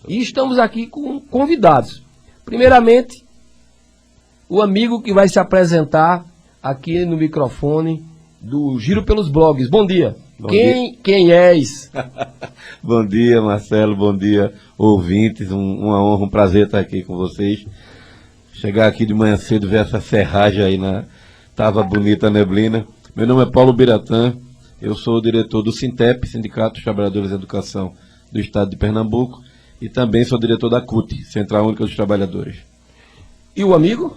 E estamos aqui com convidados. Primeiramente, o amigo que vai se apresentar aqui no microfone do Giro pelos Blogs. Bom dia. Quem és? Bom dia, Marcelo. Bom dia, ouvintes. Uma honra, um prazer estar aqui com vocês. Chegar aqui de manhã cedo, ver essa serragem aí Tava bonita a neblina. Meu nome é Paulo Biratã. Eu sou o diretor do Sintep, Sindicato dos Trabalhadores de Educação do Estado de Pernambuco. E também sou diretor da CUT, Central Única dos Trabalhadores. E o amigo?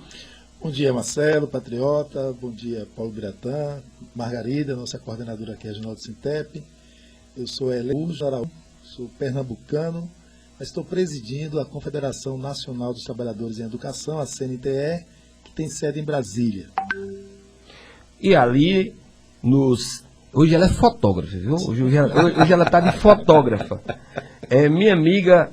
Bom dia, Marcelo, patriota. Bom dia, Paulo Biratã. Margarida, nossa coordenadora aqui regional do Sintep. Eu sou Eleújo Araújo, sou pernambucano, mas estou presidindo a Confederação Nacional dos Trabalhadores em Educação, a CNTE, que tem sede em Brasília. E ali, hoje ela é fotógrafa, viu? Hoje ela está de fotógrafa. É minha amiga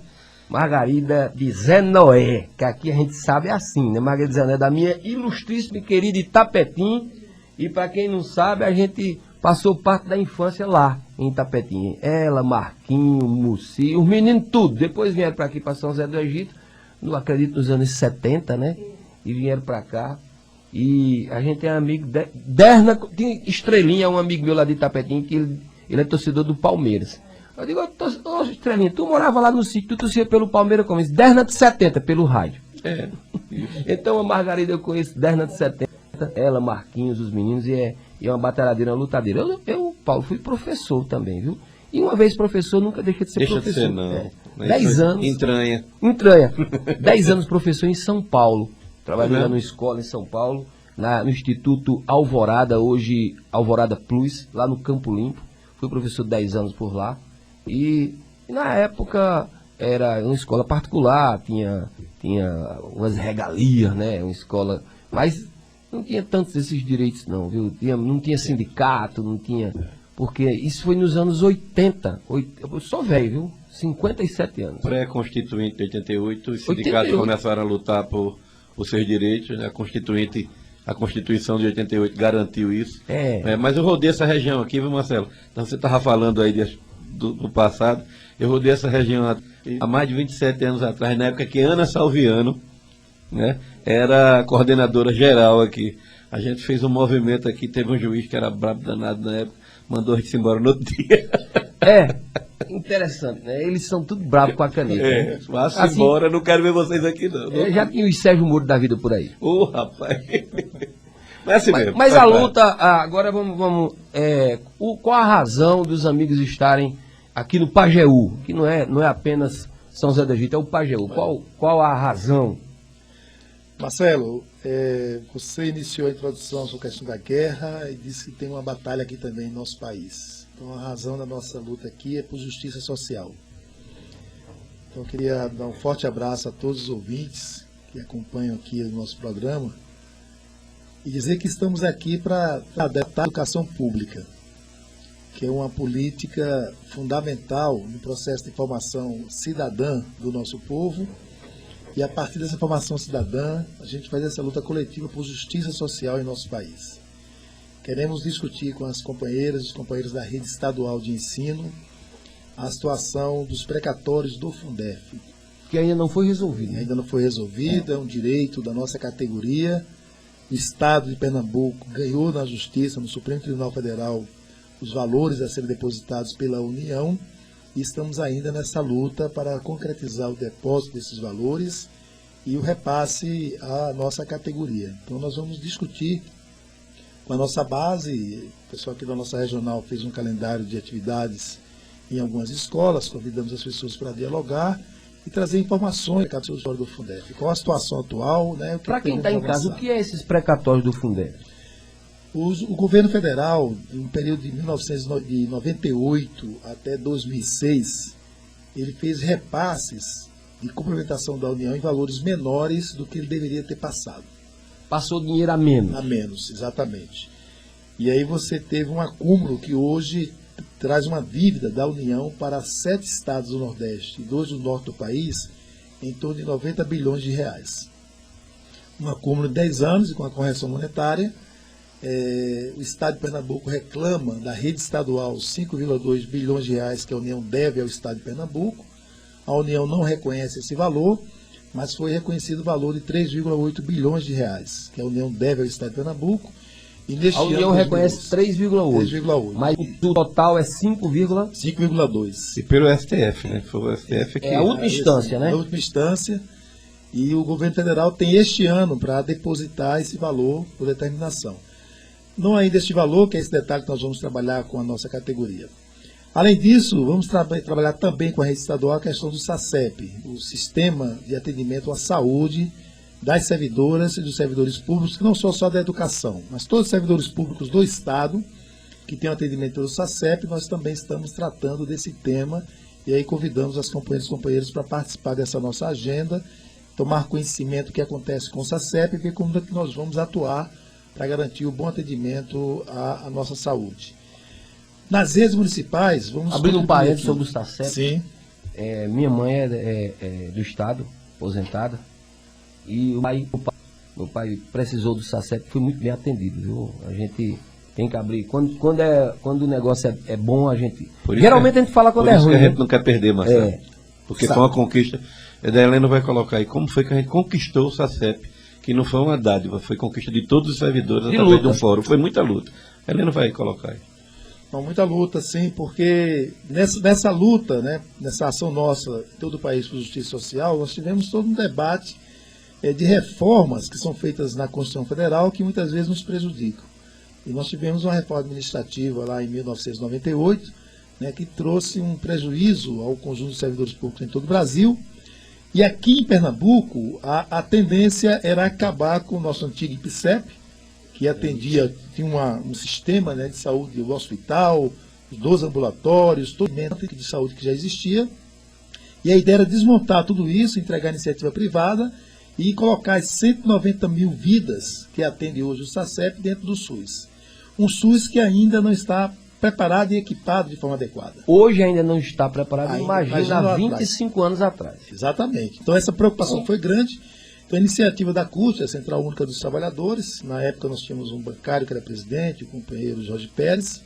Margarida de Zé Noé, que aqui a gente sabe é assim, né? Margarida de Zé Noé, da minha ilustríssima e querida Itapetim. E para quem não sabe, a gente passou parte da infância lá, em Itapetim. Ela, Marquinho, Mussi, os meninos tudo. Depois vieram para aqui, para São José do Egito, não acredito, nos anos 70, né? E vieram para cá. E a gente é amigo, Derna, tem Estrelinha, um amigo meu lá de Itapetim, que ele é torcedor do Palmeiras. Eu digo, ô Estrelinha, tu morava lá no sítio, tu torcia pelo Palmeiras como isso? Derna de 70, pelo rádio. É. Então a Margarida eu conheço, Derna de 70, ela, Marquinhos, os meninos, e é uma batalhadeira, uma lutadeira. Eu, Paulo, fui professor também, viu? E uma vez professor, nunca deixa de ser professor. Deixa de ser, não. 10 anos. Entranha. 10 anos professor em São Paulo. Trabalhei lá numa escola em São Paulo, no Instituto Alvorada, hoje Alvorada Plus, lá no Campo Limpo. Fui professor 10 anos por lá. E na época era uma escola particular, tinha umas regalias, né? Uma escola, mas não tinha tantos esses direitos não, viu? Não tinha sindicato, não tinha, porque isso foi nos anos 80, eu sou velho, viu? 57 anos. Pré-constituinte de 88, os sindicatos começaram a lutar por seus direitos, né? A Constituição de 88 garantiu isso. Mas eu rodei essa região aqui, viu, Marcelo? Então você estava falando aí do passado. Eu rodei essa região há mais de 27 anos atrás, na época que Ana Salviano, né, era coordenadora geral aqui. A gente fez um movimento aqui, teve um juiz que era brabo danado na época, mandou a gente embora no outro dia. Interessante, né? Eles são tudo bravos com a caneta. Né? Vá-se assim, embora, não quero ver vocês aqui não. Já tinha os Sérgio Moro da vida por aí. Rapaz. Mas assim mesmo. Mas a luta, agora vamos qual a razão dos amigos estarem aqui no Pajeú, que não é apenas São José do Egito, é o Pajeú. Qual a razão? Marcelo, você iniciou a introdução sobre a questão da guerra e disse que tem uma batalha aqui também em nosso país. Então a razão da nossa luta aqui é por justiça social. Então eu queria dar um forte abraço a todos os ouvintes que acompanham aqui o nosso programa e dizer que estamos aqui para adaptar a educação pública, que é uma política fundamental no processo de formação cidadã do nosso povo. E a partir dessa formação cidadã, a gente faz essa luta coletiva por justiça social em nosso país. Queremos discutir com as companheiras e os companheiros da rede estadual de ensino a situação dos precatórios do Fundef. Que ainda não foi resolvido. Ainda não foi resolvido, é um direito da nossa categoria. O Estado de Pernambuco ganhou na Justiça, no Supremo Tribunal Federal, os valores a serem depositados pela União. E estamos ainda nessa luta para concretizar o depósito desses valores e o repasse à nossa categoria. Então nós vamos discutir com a nossa base. O pessoal aqui da nossa regional fez um calendário de atividades em algumas escolas, convidamos as pessoas para dialogar e trazer informações do Fundef. Qual a situação atual? Né, para quem está em casa, o que é esses precatórios do Fundef? O governo federal, no período de 1998 até 2006, ele fez repasses de complementação da União em valores menores do que ele deveria ter passado. Passou dinheiro a menos. A menos, exatamente. E aí você teve um acúmulo que hoje traz uma dívida da União para 7 estados do Nordeste e 2 do Norte do país em torno de 90 bilhões de reais. Um acúmulo de 10 anos e com a correção monetária. O Estado de Pernambuco reclama da rede estadual 5,2 bilhões de reais que a União deve ao Estado de Pernambuco. A União não reconhece esse valor, mas foi reconhecido o valor de 3,8 bilhões de reais, que a União deve ao Estado de Pernambuco. E neste a União reconhece 3,8, mas o total é 5,2. E pelo STF, né? Foi o STF que... É a última instância, né? É a última instância. E o governo federal tem este ano para depositar esse valor por determinação. Não ainda este valor, que é esse detalhe que nós vamos trabalhar com a nossa categoria. Além disso, vamos trabalhar também com a rede estadual a questão do SACEP, o Sistema de Atendimento à Saúde das servidoras e dos servidores públicos, que não são só da educação, mas todos os servidores públicos do Estado que têm atendimento pelo SACEP, nós também estamos tratando desse tema e aí convidamos as companheiras e companheiros para participar dessa nossa agenda, tomar conhecimento do que acontece com o SACEP e ver como é que nós vamos atuar para garantir o bom atendimento à nossa saúde. Nas redes municipais, vamos... Abrindo um parênteses sobre o SACEP. Sim. Minha mãe é do Estado, aposentada, e meu pai precisou do SACEP, foi muito bem atendido, viu? A gente tem que abrir. Quando o negócio é bom, a gente... Geralmente a gente fala quando é ruim. Por isso que a gente não quer perder, Marcelo. Porque foi uma conquista. A Helena vai colocar aí como foi que a gente conquistou o SACEP, que não foi uma dádiva, foi conquista de todos os servidores através de um fórum. Foi muita luta. A Helena vai colocar aí. Então, muita luta, sim, porque nessa luta, né, nessa ação nossa, todo o país por justiça social, nós tivemos todo um debate de reformas que são feitas na Constituição Federal que muitas vezes nos prejudicam. E nós tivemos uma reforma administrativa lá em 1998, né, que trouxe um prejuízo ao conjunto de servidores públicos em todo o Brasil. E aqui em Pernambuco, a tendência era acabar com o nosso antigo IPSEP, que atendia, tinha um sistema, né, de saúde, o hospital, os 12 ambulatórios, todo o de saúde que já existia. E a ideia era desmontar tudo isso, entregar a iniciativa privada e colocar as 190 mil vidas que atende hoje o SACEP dentro do SUS. Um SUS que ainda não está preparado e equipado de forma adequada. Hoje ainda não está preparado, imagina há 25 anos atrás. Exatamente. Então essa preocupação foi grande. Então a iniciativa da CUT, a Central Única dos Trabalhadores, na época nós tínhamos um bancário que era presidente, o companheiro Jorge Pérez,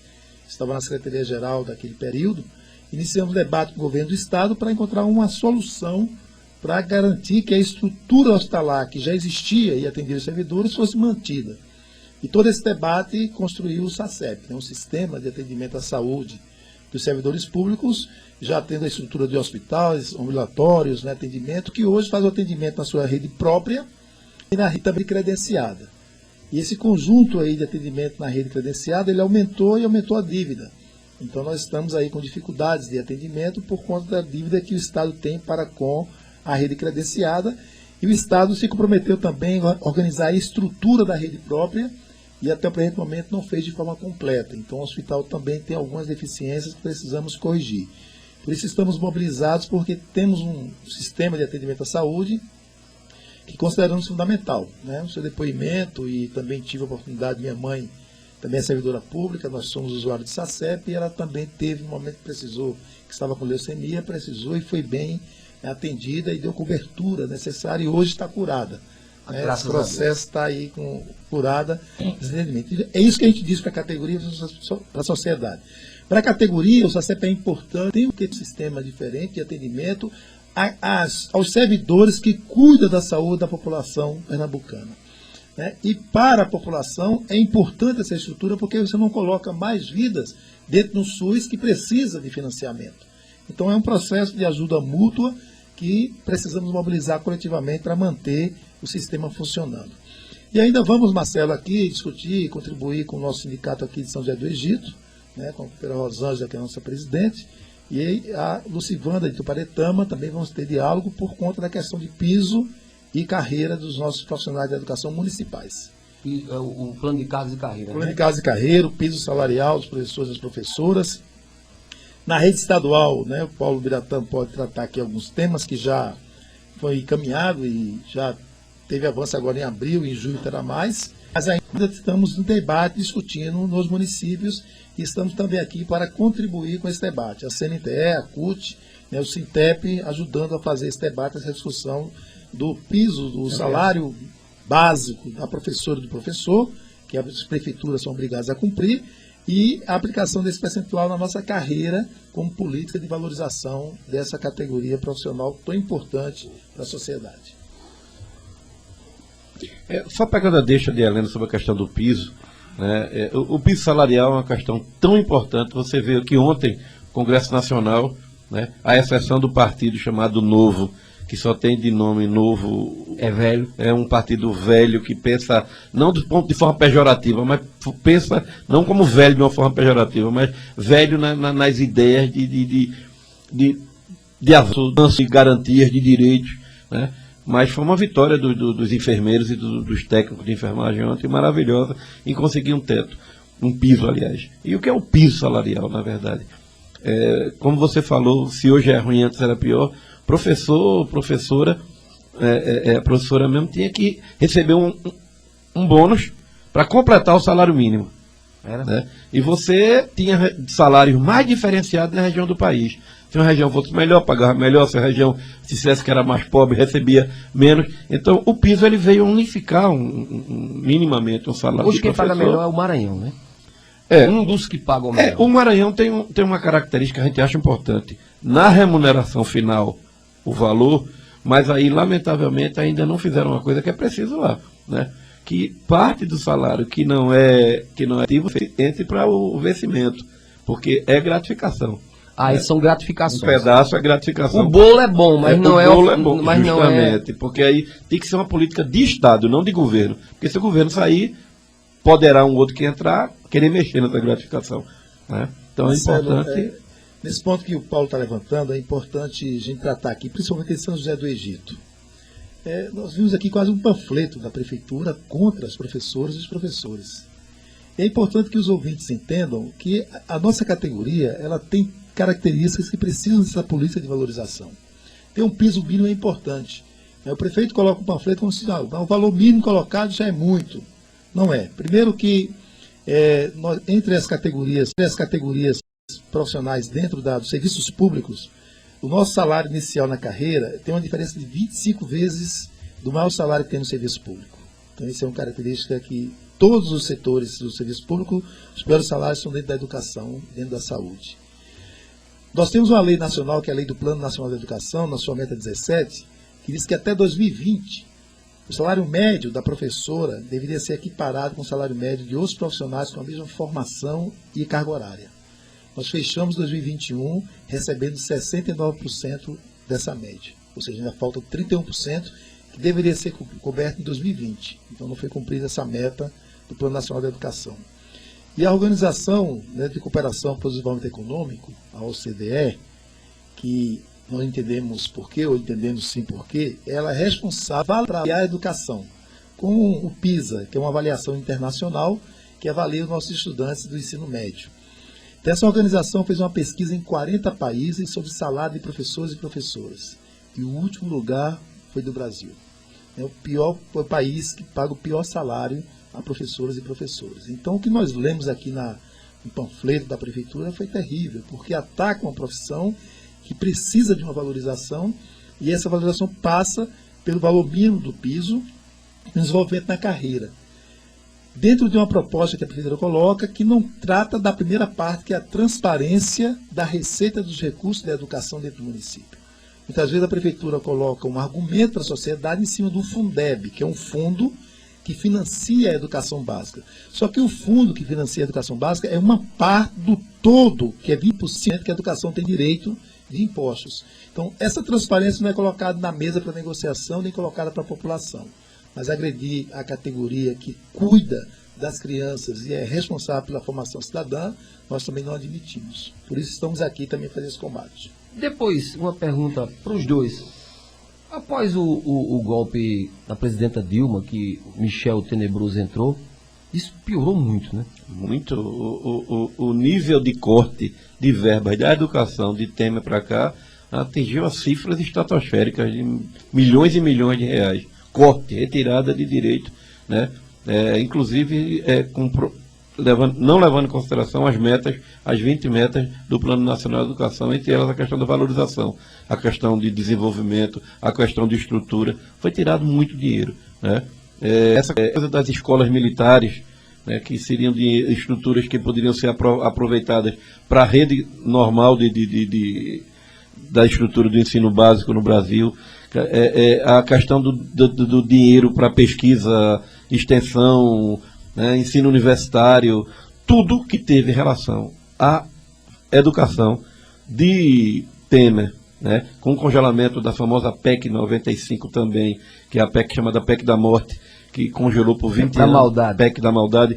estava na Secretaria-Geral daquele período, iniciamos um debate com o governo do Estado para encontrar uma solução para garantir que a estrutura hospitalar que já existia e atendia os servidores fosse mantida. E todo esse debate construiu o SACEP, né, um sistema de atendimento à saúde dos servidores públicos, já tendo a estrutura de hospitais, ambulatórios, né, atendimento, que hoje faz o atendimento na sua rede própria e na rede também credenciada. E esse conjunto aí de atendimento na rede credenciada, ele aumentou e aumentou a dívida. Então nós estamos aí com dificuldades de atendimento por conta da dívida que o Estado tem para com a rede credenciada. E o Estado se comprometeu também a organizar a estrutura da rede própria e até o presente momento não fez de forma completa. Então o hospital também tem algumas deficiências que precisamos corrigir. Por isso estamos mobilizados, porque temos um sistema de atendimento à saúde que consideramos fundamental, né? O seu depoimento, e também tive a oportunidade, minha mãe também é servidora pública, nós somos usuários de SACEP, e ela também teve um momento que precisou, que estava com leucemia, precisou e foi bem atendida e deu cobertura necessária e hoje está curada. Né? Esse processo está aí curada. É isso que a gente diz para a categoria, para a sociedade. Para a categoria, o SACEP é importante, tem um sistema diferente de atendimento aos servidores que cuidam da saúde da população pernambucana. Né? E para a população é importante essa estrutura, porque você não coloca mais vidas dentro do SUS que precisa de financiamento. Então é um processo de ajuda mútua que precisamos mobilizar coletivamente para manter o sistema funcionando. E ainda vamos, Marcelo, aqui discutir e contribuir com o nosso sindicato aqui de São José do Egito, né, com a companheira Rosângela, que é a nossa presidente, e a Lucivanda de Tuparetama, também vamos ter diálogo por conta da questão de piso e carreira dos nossos profissionais de educação municipais. E o plano de cargos e carreira. O plano de cargos e carreira, o piso salarial dos professores e das professoras. Na rede estadual, né, o Paulo Biratã pode tratar aqui alguns temas que já foi encaminhado e já teve avanço agora em abril, em julho terá mais. Mas ainda estamos no debate, discutindo nos municípios, e estamos também aqui para contribuir com esse debate. A CNTE, a CUT, né, o Sintep, ajudando a fazer esse debate, essa discussão do piso, do salário básico da professora e do professor, que as prefeituras são obrigadas a cumprir, e a aplicação desse percentual na nossa carreira como política de valorização dessa categoria profissional tão importante para a sociedade. Só pegando a deixa de Helena sobre a questão do piso, né, o piso salarial é uma questão tão importante. Você vê que ontem o Congresso Nacional, né, à exceção do partido chamado Novo, que só tem de nome Novo, é velho, é um partido velho que pensa não do ponto de forma pejorativa, mas pensa não como velho de uma forma pejorativa, mas velho nas ideias de avanço, de garantias, de direitos, né? Mas foi uma vitória dos enfermeiros e dos técnicos de enfermagem ontem maravilhosa em conseguir um teto, um piso, aliás. E o que é o piso salarial, na verdade? Como você falou, se hoje é ruim, antes era pior. Professor, professora, a professora mesmo tinha que receber um bônus para completar o salário mínimo. Né? E você tinha salários mais diferenciados na região do país. Se uma região fosse melhor, pagava melhor. Se a região se dissesse que era mais pobre, recebia menos. Então, o piso ele veio unificar minimamente um salário. Hoje quem paga melhor é o Maranhão, né? Um dos que pagam melhor. O Maranhão tem uma característica que a gente acha importante. Na remuneração final, o valor, mas aí, lamentavelmente, ainda não fizeram uma coisa que é preciso lá, né? Que parte do salário que não é ativo entre para o vencimento, porque é gratificação. Aí são gratificações. Um pedaço é gratificação. O bolo é bom, mas não é... O bolo é bom, mas justamente, não é... porque aí tem que ser uma política de Estado, não de governo. Porque se o governo sair, poderá um outro que entrar querer mexer nessa gratificação, né? Então é importante... Nesse ponto que o Paulo está levantando, é importante a gente tratar aqui, principalmente em São José do Egito. Nós vimos aqui quase um panfleto da prefeitura contra as professoras e os professores. É importante que os ouvintes entendam que a nossa categoria ela tem características que precisam dessa política de valorização. Ter um piso mínimo é importante. O prefeito coloca um panfleto como se o valor mínimo colocado já é muito. Não é. Primeiro que entre as categorias profissionais dentro dos serviços públicos, o nosso salário inicial na carreira tem uma diferença de 25 vezes do maior salário que tem no serviço público. Então, isso é uma característica que todos os setores do serviço público, os piores salários são dentro da educação, dentro da saúde. Nós temos uma lei nacional, que é a Lei do Plano Nacional da Educação, na sua meta 17, que diz que até 2020, o salário médio da professora deveria ser equiparado com o salário médio de outros profissionais com a mesma formação e carga horária. Nós fechamos 2021 recebendo 69% dessa média. Ou seja, ainda falta 31% que deveria ser coberto em 2020. Então não foi cumprida essa meta do Plano Nacional da Educação. E a Organização, né, de Cooperação para o Desenvolvimento Econômico, a OCDE, que não entendemos porquê, ou entendemos sim porquê, ela é responsável por avaliar a educação, com o PISA, que é uma avaliação internacional que avalia os nossos estudantes do ensino médio. Então, essa organização fez uma pesquisa em 40 países sobre salário de professores e professoras. E o último lugar foi do Brasil. É o país que paga o pior salário a professoras e professores. Então, o que nós lemos aqui no panfleto da prefeitura foi terrível, porque ataca uma profissão que precisa de uma valorização, e essa valorização passa pelo valor mínimo do piso e desenvolvimento na carreira. Dentro de uma proposta que a prefeitura coloca, que não trata da primeira parte, que é a transparência da receita dos recursos da educação dentro do município. Muitas vezes a prefeitura coloca um argumento para a sociedade em cima do Fundeb, que é um fundo que financia a educação básica. Só que o fundo que financia a educação básica é uma parte do todo, que é 20% que a educação tem direito de impostos. Então, essa transparência não é colocada na mesa para negociação, nem colocada para a população. Mas agredir a categoria que cuida das crianças e é responsável pela formação cidadã, nós também não admitimos. Por isso estamos aqui também fazendo esse combate. Depois, uma pergunta para os dois. Após o golpe da presidenta Dilma, que Michel Tenebroso entrou, isso piorou muito, né? Muito. O nível de corte de verbas da educação de Temer para cá atingiu as cifras estratosféricas de milhões e milhões de reais. Corte, retirada de direito, né? Inclusive não levando em consideração as metas, as 20 metas do Plano Nacional de Educação, entre elas a questão da valorização, a questão de desenvolvimento, a questão de estrutura. Foi tirado muito dinheiro, né? Essa coisa das escolas militares, né, que seriam de estruturas que poderiam ser aproveitadas para a rede normal da estrutura do ensino básico no Brasil. A questão do dinheiro para pesquisa, extensão, né, ensino universitário, tudo que teve relação à educação de Temer, né, com o congelamento da famosa PEC 95 também, que é a PEC chamada PEC da Morte, que congelou por 20 anos. Maldade. PEC da Maldade,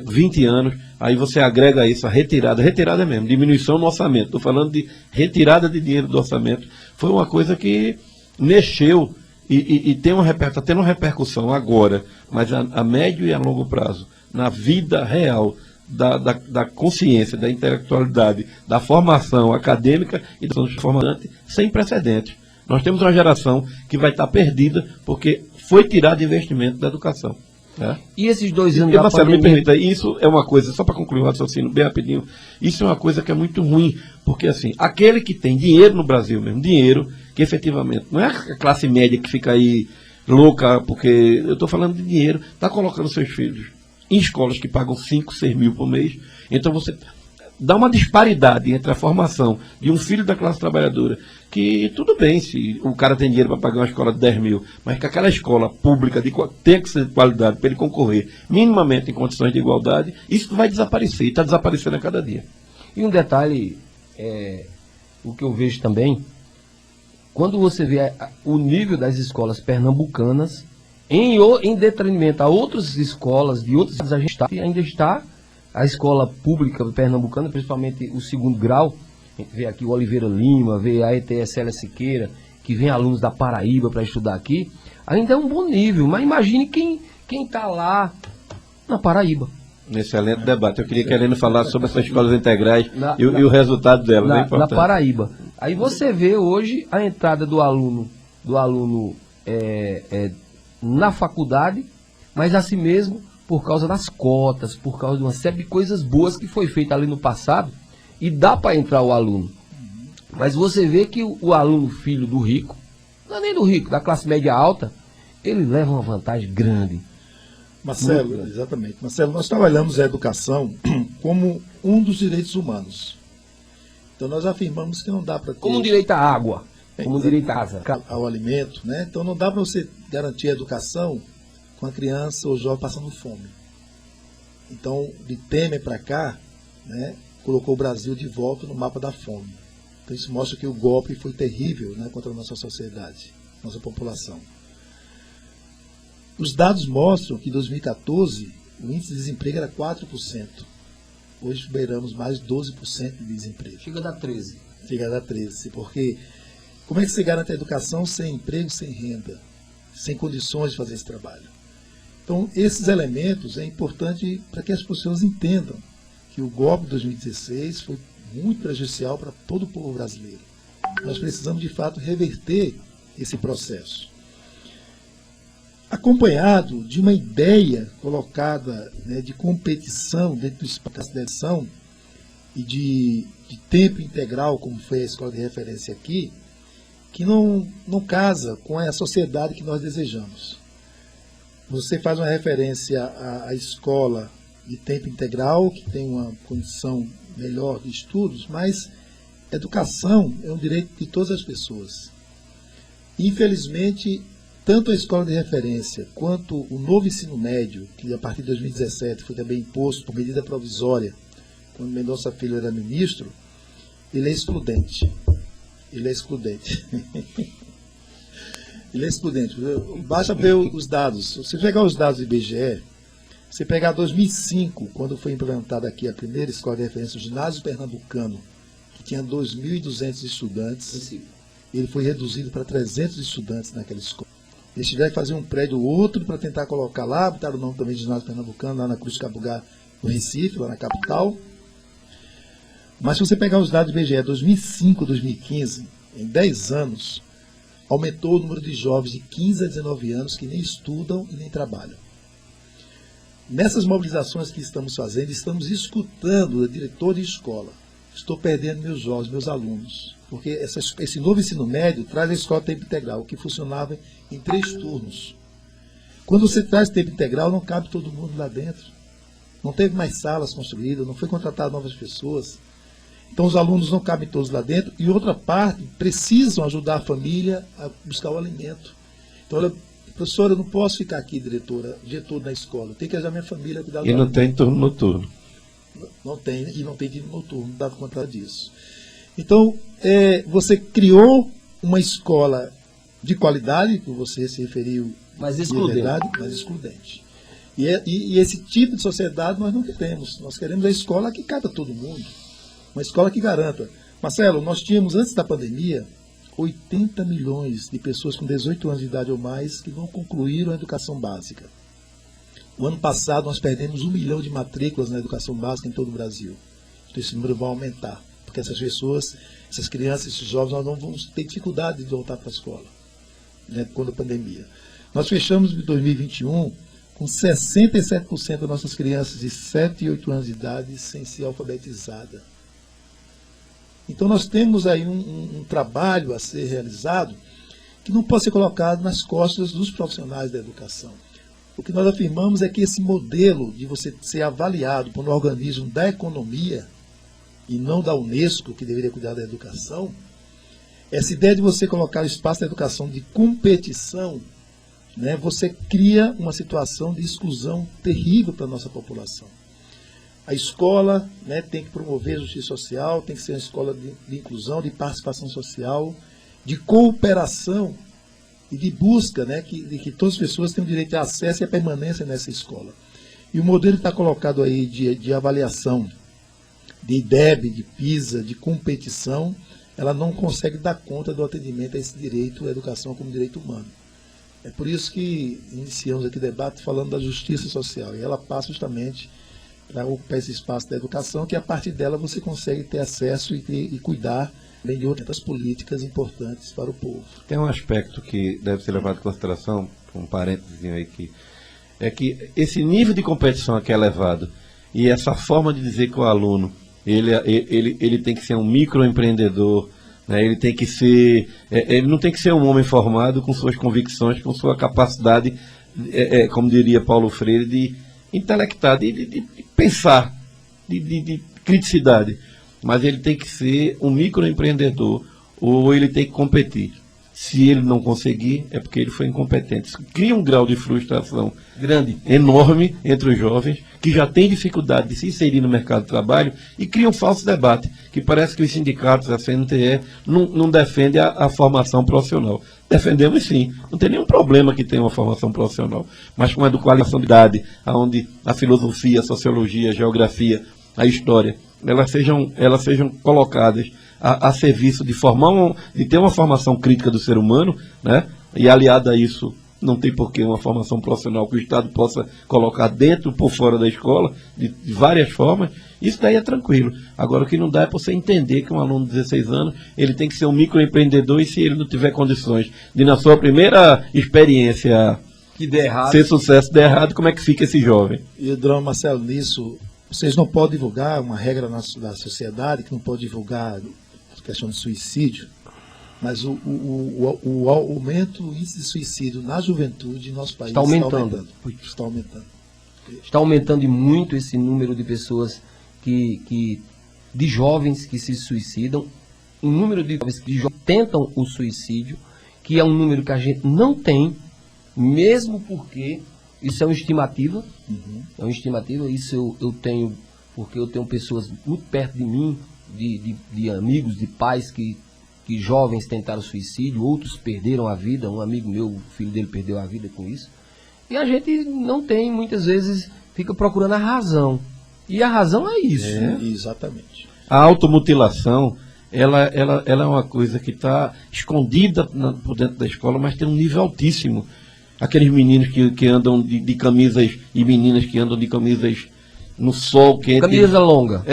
20 anos, aí você agrega isso, a retirada mesmo, diminuição no orçamento. Estou falando de retirada de dinheiro do orçamento. Foi uma coisa que mexeu e está tendo uma repercussão agora, mas a médio e a longo prazo, na vida real da consciência, da intelectualidade, da formação acadêmica e da formação sem precedentes. Nós temos uma geração que vai estar perdida porque foi tirado investimento da educação. Né? E esses 2 anos Marcelo, pandemia... me permita, isso é uma coisa, só para concluir o raciocínio bem rapidinho, isso é uma coisa que é muito ruim, porque assim, aquele que tem dinheiro no Brasil mesmo, dinheiro que efetivamente, não é a classe média que fica aí louca, porque eu estou falando de dinheiro, está colocando seus filhos em escolas que pagam 5, 6 mil por mês, então você dá uma disparidade entre a formação de um filho da classe trabalhadora, que tudo bem se o cara tem dinheiro para pagar uma escola de 10 mil, mas que aquela escola pública tem que ser de qualidade para ele concorrer minimamente em condições de igualdade, isso vai desaparecer, e está desaparecendo a cada dia. E um detalhe, o que eu vejo também, quando você vê o nível das escolas pernambucanas, em detrimento a outras escolas de outros, a gente ainda está a escola pública pernambucana, principalmente o 2º grau, a gente vê aqui o Oliveira Lima, vê a ETSL Siqueira, que vem alunos da Paraíba para estudar aqui, ainda é um bom nível, mas imagine quem está lá na Paraíba. Excelente debate. Eu queria que a Helena falasse sobre essas escolas integrais e o resultado dela. Na Paraíba. Aí você vê hoje a entrada do aluno na faculdade, mas assim mesmo por causa das cotas, por causa de uma série de coisas boas que foi feita ali no passado, e dá para entrar o aluno. Mas você vê que o aluno filho do rico, não é nem do rico, da classe média alta, ele leva uma vantagem grande. Marcelo, exatamente. Marcelo, nós trabalhamos a educação como um dos direitos humanos. Então nós afirmamos que não dá para ter... Como um direito à água, como um direito ao alimento, né? Então não dá para você garantir a educação com a criança ou jovem passando fome. Então, de Temer para cá, né, colocou o Brasil de volta no mapa da fome. Então isso mostra que o golpe foi terrível, né, contra a nossa sociedade, nossa população. Os dados mostram que em 2014 o índice de desemprego era 4%. Hoje beiramos mais de 12% de desemprego. Chega a dar 13%. Chega a dar 13%, porque como é que você garante a educação sem emprego, sem renda, sem condições de fazer esse trabalho? Então, esses elementos é importante para que as pessoas entendam que o golpe de 2016 foi muito prejudicial para todo o povo brasileiro. Nós precisamos, de fato, reverter esse processo. Acompanhado de uma ideia colocada, né, de competição dentro do espaço da educação e de tempo integral, como foi a escola de referência aqui, que não casa com a sociedade que nós desejamos. Você faz uma referência à escola de tempo integral, que tem uma condição melhor de estudos, mas educação é um direito de todas as pessoas. Infelizmente, tanto a escola de referência quanto o novo ensino médio, que a partir de 2017 foi também imposto por medida provisória, quando Mendonça Filho era ministro, ele é excludente. Ele é excludente. Ele é excludente. Basta ver os dados. Se você pegar os dados do IBGE, se pegar 2005, quando foi implantada aqui a primeira escola de referência, o ginásio pernambucano, que tinha 2.200 estudantes, ele foi reduzido para 300 estudantes naquela escola. Eles tiveram que fazer um prédio outro para tentar colocar lá, botaram o nome também de ginásio pernambucano, lá na Cruz de Cabugá, no Recife, lá na capital. Mas se você pegar os dados do IBGE 2005, 2015, em 10 anos, aumentou o número de jovens de 15 a 19 anos que nem estudam e nem trabalham. Nessas mobilizações que estamos fazendo, estamos escutando o diretor de escola. Estou perdendo meus jovens, meus alunos. Porque esse novo ensino médio traz a escola tempo integral, que funcionava em 3 turnos. Quando você traz tempo integral, não cabe todo mundo lá dentro. não teve mais salas construídas, não foi contratado novas pessoas. Então os alunos não cabem todos lá dentro, e outra parte precisam ajudar a família a buscar o alimento. Então, olha, professora, eu não posso ficar aqui, diretora, o dia todo na escola, eu tenho que ajudar minha família a cuidar do E não alimento. tem turno noturno. Não tem, e não tem turno noturno, não dá conta disso. Então, você criou uma escola de qualidade, que você se referiu, mas excludente. Mas excludente. E esse tipo de sociedade nós não queremos. Nós queremos a escola que caiba todo mundo. Uma escola que garanta. Marcelo, nós tínhamos, antes da pandemia, 80 milhões de pessoas com 18 anos de idade ou mais que não concluíram a educação básica. O ano passado nós perdemos 1 milhão de matrículas na educação básica em todo o Brasil. Então esse número vai aumentar, porque essas pessoas, essas crianças, esses jovens, nós não vamos ter dificuldade de voltar para a escola, né, quando a pandemia. Nós fechamos em 2021 com 67% das nossas crianças de 7 e 8 anos de idade sem ser alfabetizada. Então nós temos aí um trabalho a ser realizado que não pode ser colocado nas costas dos profissionais da educação. O que nós afirmamos é que esse modelo de você ser avaliado por um organismo da economia e não da Unesco, que deveria cuidar da educação, essa ideia de você colocar o espaço da educação de competição, né, você cria uma situação de exclusão terrível para a nossa população. A escola, né, tem que promover a justiça social, tem que ser uma escola de inclusão, de participação social, de cooperação e de busca, né, de que todas as pessoas tenham direito a acesso e a permanência nessa escola. E o modelo que está colocado aí de avaliação, de IDEB, de PISA, de competição, ela não consegue dar conta do atendimento a esse direito à educação como direito humano. É por isso que iniciamos aqui o debate falando da justiça social, e ela passa justamente para ocupar esse espaço da educação, que a partir dela você consegue ter acesso e cuidar bem de outras políticas importantes para o povo. Tem um aspecto que deve ser levado em consideração, um parênteses aí, que é que esse nível de competição que é elevado e essa forma de dizer que o aluno ele tem que ser um microempreendedor, né, ele tem que ser, ele não tem que ser um homem formado com suas convicções, com sua capacidade, como diria Paulo Freire, de intelectar, de pensar, de criticidade, mas ele tem que ser um microempreendedor ou ele tem que competir. Se ele não conseguir, é porque ele foi incompetente. Isso cria um grau de frustração grande, enorme entre os jovens, que já têm dificuldade de se inserir no mercado de trabalho, e cria um falso debate, que parece que os sindicatos, a CNTE, não defendem a formação profissional. Defendemos sim, não tem nenhum problema que tenha uma formação profissional, mas com a educação de idade, onde a filosofia, a sociologia, a geografia, a história, elas sejam colocadas a serviço de ter uma formação crítica do ser humano, né? E aliada a isso, não tem por que uma formação profissional que o Estado possa colocar dentro ou por fora da escola, de várias formas, isso daí é tranquilo. Agora, o que não dá é para você entender que um aluno de 16 anos, ele tem que ser um microempreendedor, e se ele não tiver condições de, na sua primeira experiência, que der errado, ser sucesso, der errado, como é que fica esse jovem? E, Drão, Marcelo, nisso, vocês não podem divulgar uma regra da sociedade, que não pode divulgar a questão de suicídio, mas o aumento do índice de suicídio na juventude em nosso país está aumentando. Está aumentando. Está aumentando muito esse número de pessoas de jovens que se suicidam, um número de jovens que tentam o suicídio, que é um número que a gente não tem, mesmo porque isso é uma estimativa, é uma estimativa, isso eu tenho, porque eu tenho pessoas muito perto de mim, de amigos, de pais que jovens tentaram suicídio, outros perderam a vida, um amigo meu, o filho dele perdeu a vida com isso, e a gente não tem, muitas vezes, fica procurando a razão, e a razão é isso. Exatamente. A automutilação, ela é uma coisa que está escondida por dentro da escola, mas tem um nível altíssimo. Aqueles meninos que andam de camisas, e meninas que andam de camisas no sol quente. Camisa longa,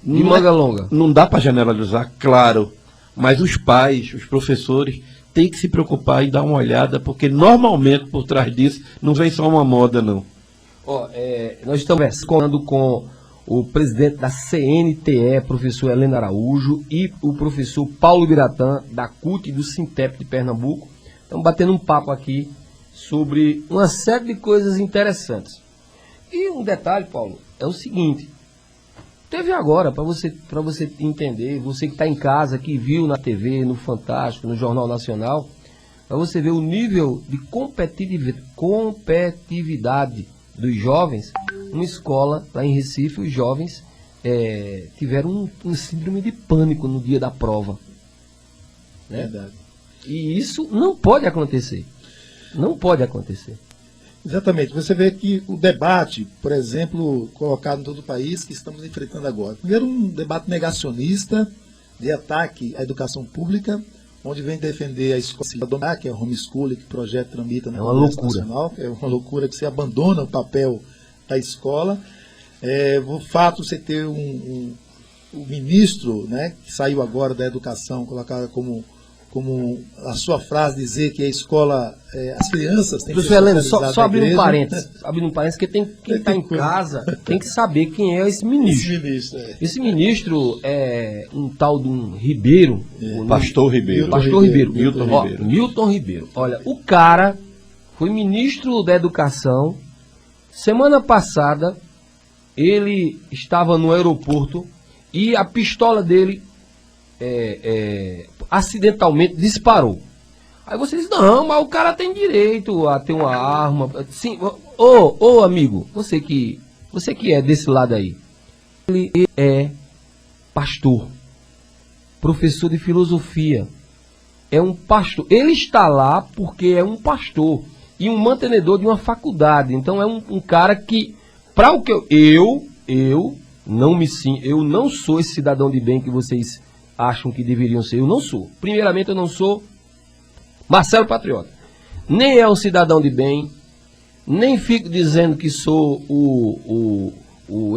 de manga longa. Não dá para generalizar, claro, mas os pais, os professores, têm que se preocupar e dar uma olhada, porque normalmente por trás disso não vem só uma moda, não. Nós estamos conversando com o presidente da CNTE, professor Helena Araújo, e o professor Paulo Biratã, da CUT e do Sintep de Pernambuco. Estamos batendo um papo aqui sobre uma série de coisas interessantes. E um detalhe, Paulo, é o seguinte. Teve agora, para você entender, você que está em casa, que viu na TV, no Fantástico, no Jornal Nacional, para você ver o nível de competitividade dos jovens. Uma escola lá em Recife, os jovens tiveram um síndrome de pânico no dia da prova. Né? Verdade. E isso não pode acontecer. Não pode acontecer. Exatamente. Você vê que o debate, por exemplo, colocado em todo o país, que estamos enfrentando agora. Primeiro, um debate negacionista de ataque à educação pública, onde vem defender a escola, que é o homeschooling, que o projeto tramita na Congresso Nacional. É uma loucura que você abandona o papel da escola. O fato de você ter o ministro, né, que saiu agora da educação, colocada como a sua frase dizer que a escola, as crianças têm que ser Heleno, só abrindo um parênteses, porque quem está em casa tem que saber quem é esse ministro. Esse ministro é um tal de um Ribeiro. Pastor Ribeiro. Milton Ribeiro. Olha, o cara foi ministro da Educação. Semana passada, ele estava no aeroporto e a pistola dele acidentalmente disparou. Aí você diz, não, mas o cara tem direito a ter uma arma. Sim, ô amigo, você que é desse lado aí. Ele é pastor, professor de filosofia, é um pastor. Ele está lá porque é um pastor e um mantenedor de uma faculdade. Então é um cara que, para o que eu não sou esse cidadão de bem que vocês acham que deveriam ser. Eu não sou. Primeiramente, eu não sou Marcelo Patriota. Nem é um cidadão de bem, nem fico dizendo que sou o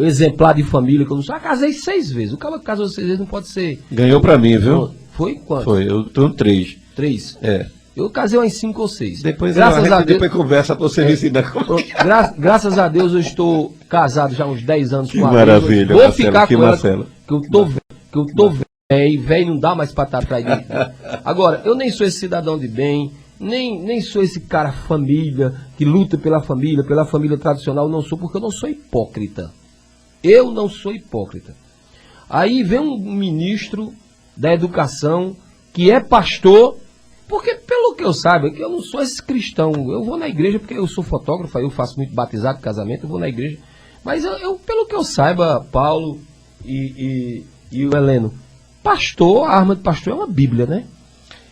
exemplar de família, que eu não sou. Eu casei 6 vezes. O cara que casou 6 vezes não pode ser. Ganhou pra mim, viu? Foi quanto? Foi, eu tô 3. 3? É. Eu casei umas 5 ou 6. Depois depois conversa pra você me ensinar como graças a Deus eu estou casado já há uns 10 anos com a maravilha, vou Marcelo, ficar com Marcelo. Ela, que eu tô velho não dá mais para estar atrás dele. Agora, eu nem sou esse cidadão de bem, nem sou esse cara família, que luta pela família tradicional, não sou, porque eu não sou hipócrita. Eu não sou hipócrita. Aí vem um ministro da educação, que é pastor, porque pelo que eu saiba, que eu não sou esse cristão, eu vou na igreja porque eu sou fotógrafo, eu faço muito batizado, casamento, eu vou na igreja, mas pelo que eu saiba, Paulo e o Heleno, pastor, a arma de pastor é uma Bíblia, né?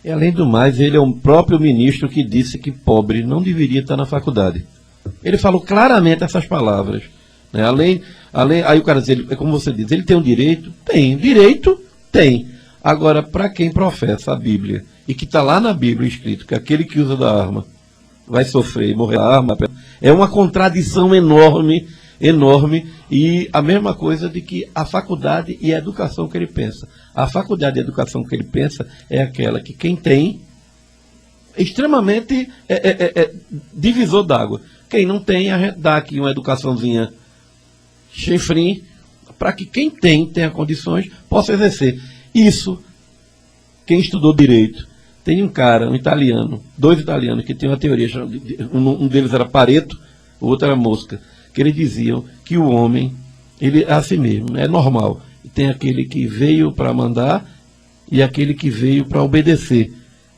E além do mais, ele é o próprio ministro que disse que pobre não deveria estar na faculdade. Ele falou claramente essas palavras. Né? Aí o cara diz, é como você diz, ele tem um direito? Tem. Direito? Tem. Agora, para quem professa a Bíblia, e que está lá na Bíblia escrito que aquele que usa da arma vai sofrer e morrer da arma, é uma contradição enorme, e a mesma coisa de que a faculdade e a educação que ele pensa. A faculdade e a educação que ele pensa é aquela que quem tem extremamente divisor d'água. Quem não tem, a gente dá aqui uma educaçãozinha chifrinho, para que quem tenha condições, possa exercer. Isso, quem estudou direito, tem um italiano, 2 italianos, que tem uma teoria, um deles era Pareto, o outro era Mosca, que eles diziam que o homem, ele é assim mesmo, é normal. Tem aquele que veio para mandar e aquele que veio para obedecer.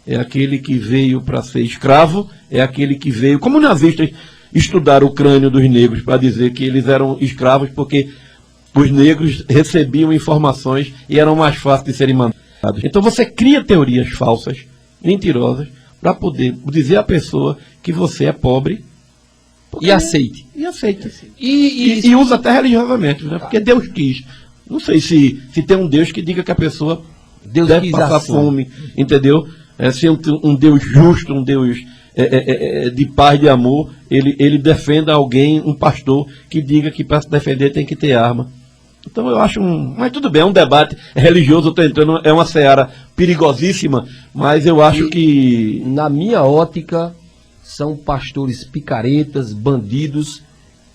É aquele que veio para ser escravo, é aquele que veio... Como os nazistas estudaram o crânio dos negros para dizer que eles eram escravos porque os negros recebiam informações e eram mais fáceis de serem mandados. Então você cria teorias falsas, mentirosas, para poder dizer à pessoa que você é pobre, e aceite. E usa até religiosamente, né? Porque Deus quis. Não sei se tem um Deus que diga que a pessoa deve passar assim. Fome, entendeu? Se um Deus justo, um Deus de paz, de amor, ele defenda alguém, um pastor, que diga que para se defender tem que ter arma. Então eu acho mas tudo bem, é um debate religioso, eu estou entrando, é uma seara perigosíssima, mas eu acho que... Na minha ótica, são pastores picaretas, bandidos,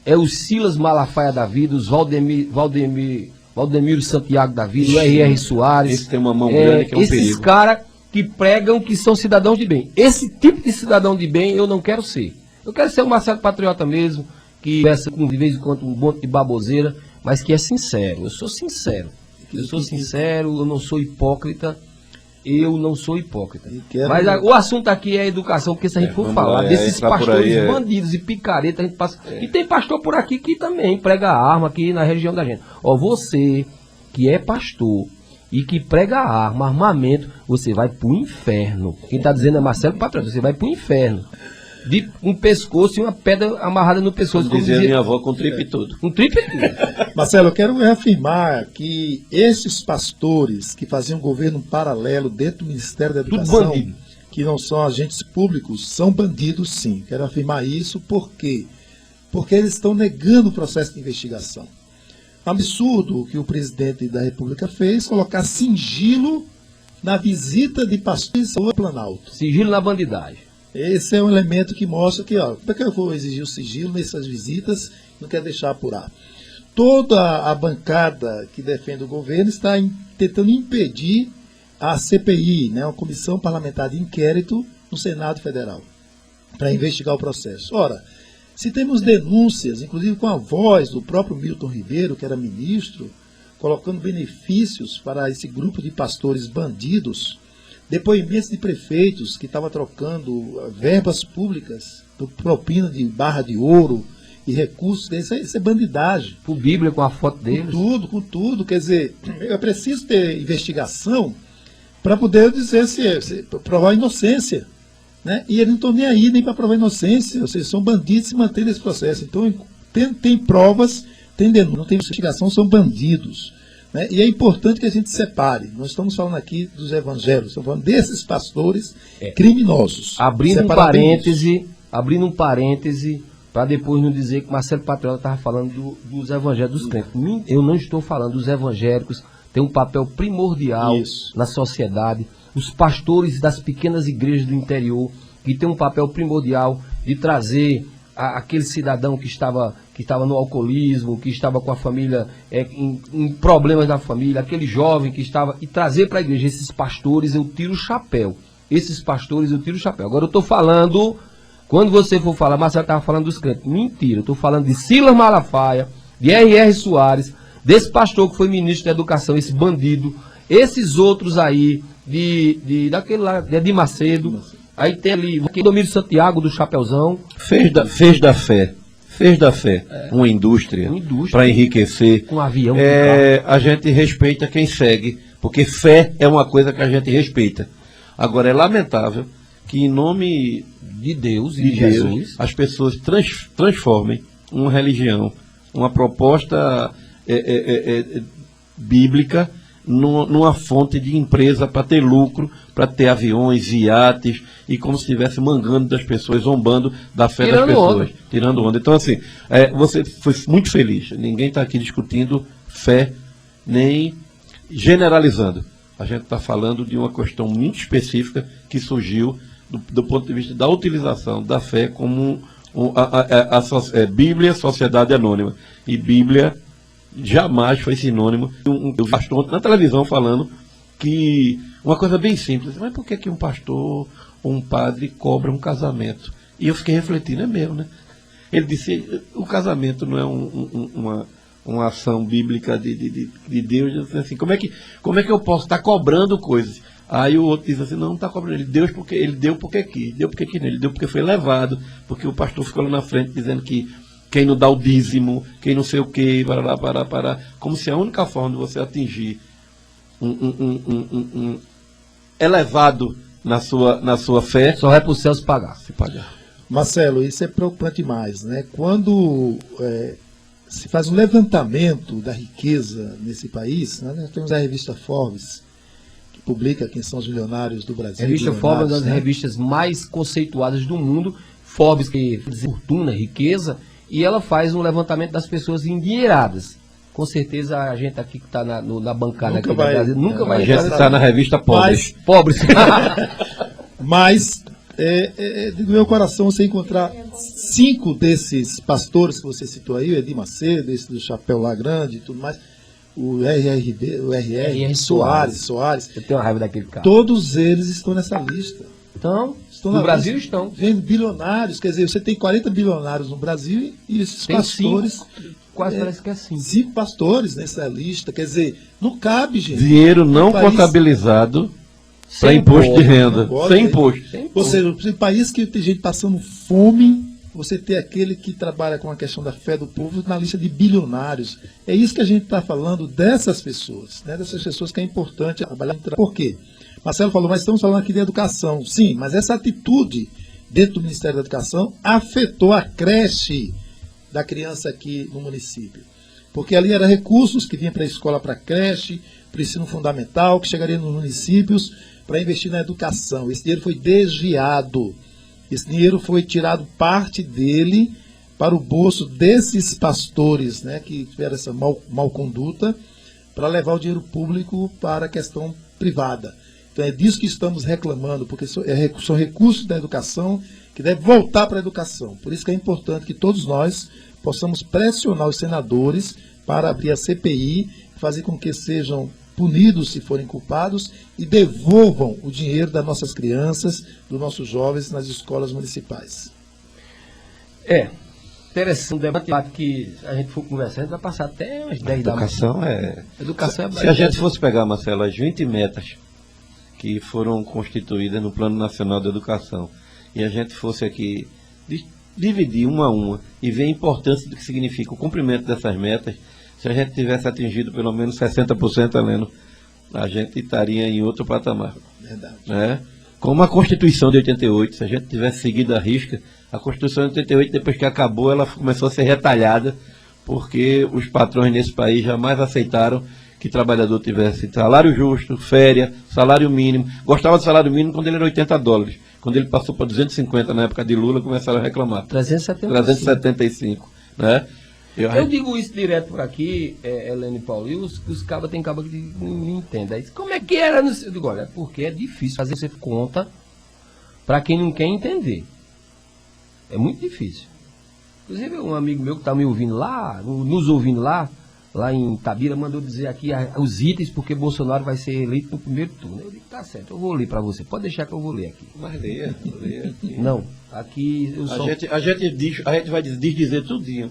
é o Silas Malafaia da vida, os Valdemiro Santiago da vida, o R.R. Soares. Esse tem uma mão grande que é um perigo. Esses caras que pregam que são cidadãos de bem. Esse tipo de cidadão de bem eu não quero ser. Eu quero ser um Marcelo Patriota mesmo, que conversa com de vez em quando um monte de baboseira, mas que é sincero. Eu sou sincero. Eu não sou hipócrita. Eu não sou hipócrita. Mas o assunto aqui é educação, porque se a gente for falar desses pastores bandidos e picaretas, a gente passa. E tem pastor por aqui que também prega arma aqui na região da gente. Ó, você que é pastor e que prega arma, armamento, você vai pro inferno. Quem tá dizendo é Marcelo Patrão, você vai pro inferno. De um pescoço e uma pedra amarrada no pescoço. Como dizia minha avó, com tripe e tudo. Com tripe e tudo. Marcelo, eu quero reafirmar que esses pastores que faziam governo paralelo dentro do Ministério da Educação, que não são agentes públicos, são bandidos sim. Quero afirmar isso porque eles estão negando o processo de investigação. Um absurdo o que o presidente da República fez, colocar sigilo na visita de pastores ao Planalto. Sigilo na bandidagem. Esse é um elemento que mostra que, como é que eu vou exigir o sigilo nessas visitas, não quer deixar apurar. Toda a bancada que defende o governo está tentando impedir a CPI, né, uma Comissão Parlamentar de Inquérito no Senado Federal, para investigar o processo. Ora, se temos denúncias, inclusive com a voz do próprio Milton Ribeiro, que era ministro, colocando benefícios para esse grupo de pastores bandidos, depoimentos de prefeitos que estavam trocando verbas públicas, propina de barra de ouro e recursos, isso é bandidagem. Com Bíblia, com a foto deles. Com tudo. Quer dizer, é preciso ter investigação para poder dizer se provar a inocência. Né? E eles não estão nem aí nem para provar a inocência, ou seja, são bandidos se mantêm nesse processo. Então, tem provas, tem denúncia, não tem investigação, são bandidos. Né? E é importante que a gente separe. Nós estamos falando aqui dos evangélicos, estamos falando desses pastores criminosos. Abrindo um parêntese, para depois não dizer que Marcelo Patriota estava falando dos evangélicos, dos crentes. Eu não estou falando dos evangélicos, tem um papel primordial na sociedade. Os pastores das pequenas igrejas do interior, que tem um papel primordial de trazer aquele cidadão que estava no alcoolismo, que estava com a família em problemas da família, aquele jovem que estava, e trazer para a igreja. Esses pastores eu tiro o chapéu. Agora eu estou falando, quando você for falar, Marcelo estava falando dos crentes. Mentira, eu estou falando de Silas Malafaia, de R.R. Soares, desse pastor que foi ministro da Educação, esse bandido, esses outros aí, daquele lá, de Edir Macedo. Aí tem ali o Domínio Santiago do Chapeuzão. Fez da fé uma indústria para enriquecer. Com um avião. A gente respeita quem segue, porque fé é uma coisa que a gente respeita. Agora é lamentável que em nome de Deus e de Jesus as pessoas transformem uma religião, uma proposta bíblica, numa fonte de empresa para ter lucro, para ter aviões, iates, e como se estivesse mangando das pessoas, zombando da fé das pessoas, tirando onda. Então, assim, você foi muito feliz. Ninguém está aqui discutindo fé, nem generalizando. A gente está falando de uma questão muito específica que surgiu do ponto de vista da utilização da fé como Bíblia, sociedade anônima. E Bíblia jamais foi sinônimo. Eu vi pastor na televisão falando que uma coisa bem simples, mas por que um pastor ou um padre cobra um casamento? E eu fiquei refletindo, é mesmo, né? Ele disse, o casamento não é uma ação bíblica de Deus. Eu disse assim, como é que eu posso estar cobrando coisas? Aí o outro diz assim, não está cobrando, ele deu porque quis, ele deu porque foi levado, porque o pastor ficou lá na frente dizendo que quem não dá o dízimo, quem não sei o quê, parará, como se a única forma de você atingir um elevado na sua fé só é para o céu se pagar. Marcelo, isso é preocupante demais, né? Quando se faz um levantamento da riqueza nesse país, né? Nós temos a revista Forbes, que publica quem são os milionários do Brasil. A revista Forbes é uma das revistas mais conceituadas do mundo. Forbes, que diz fortuna, riqueza, e ela faz um levantamento das pessoas endinheiradas. Com certeza a gente aqui que está na bancada aqui do Brasil nunca vai entrar. A gente está na revista Pobres. Mas do meu coração você encontrar 5 desses pastores que você citou aí, o Edir Macedo, esse do chapéu lá grande e tudo mais, o R.R. Soares. Eu tenho uma raiva daquele cara. Todos eles estão nessa lista. Estão no Brasil estão. Vendo bilionários, quer dizer, você tem 40 bilionários no Brasil e esses tem pastores... Quase parece que é 5. 5 pastores nessa lista, quer dizer, não cabe, gente. Dinheiro não contabilizado para imposto de renda. Sem imposto. Ou seja, no país que tem gente passando fome, você tem aquele que trabalha com a questão da fé do povo na lista de bilionários. É isso que a gente está falando dessas pessoas, né? Dessas pessoas que é importante trabalhar. Por quê? Marcelo falou, mas estamos falando aqui de educação. Sim, mas essa atitude dentro do Ministério da Educação afetou a creche da criança aqui no município. Porque ali eram recursos que vinham para a escola, para a creche, para o ensino fundamental, que chegaria nos municípios para investir na educação. Esse dinheiro foi desviado. Esse dinheiro foi tirado parte dele para o bolso desses pastores, né, que tiveram essa mal conduta, para levar o dinheiro público para a questão privada. Então é disso que estamos reclamando, porque são recursos da educação que devem voltar para a educação. Por isso que é importante que todos nós possamos pressionar os senadores para abrir a CPI, fazer com que sejam punidos se forem culpados e devolvam o dinheiro das nossas crianças, dos nossos jovens nas escolas municipais. Interessante, um debate que a gente for conversar, a gente vai passar até umas 10 da manhã. Educação é... Se a gente fosse pegar, Marcelo, as 20 metas que foram constituídas no Plano Nacional de Educação, e a gente fosse aqui dividir uma a uma e ver a importância do que significa o cumprimento dessas metas, se a gente tivesse atingido pelo menos 60%, Heleno, a gente estaria em outro patamar. Verdade. Né? Como a Constituição de 88, se a gente tivesse seguido a risca, a Constituição de 88, depois que acabou, ela começou a ser retalhada, porque os patrões nesse país jamais aceitaram que trabalhador tivesse salário justo, férias, salário mínimo. Gostava do salário mínimo quando ele era $80. Quando ele passou para 250 na época de Lula, começaram a reclamar. 375. Né? Eu digo isso direto por aqui, Heleno e Paulo, e os cabas tem caba que não entendem. Como é que era? Eu digo, olha, porque é difícil fazer essa conta para quem não quer entender. É muito difícil. Inclusive, um amigo meu que está me ouvindo lá, nos ouvindo lá em Itabira, mandou dizer aqui os itens porque Bolsonaro vai ser eleito no primeiro turno. Eu digo, tá certo, eu vou ler para você. Pode deixar que eu vou ler aqui. Mas leia. Não, aqui eu só... A gente vai dizer tudinho.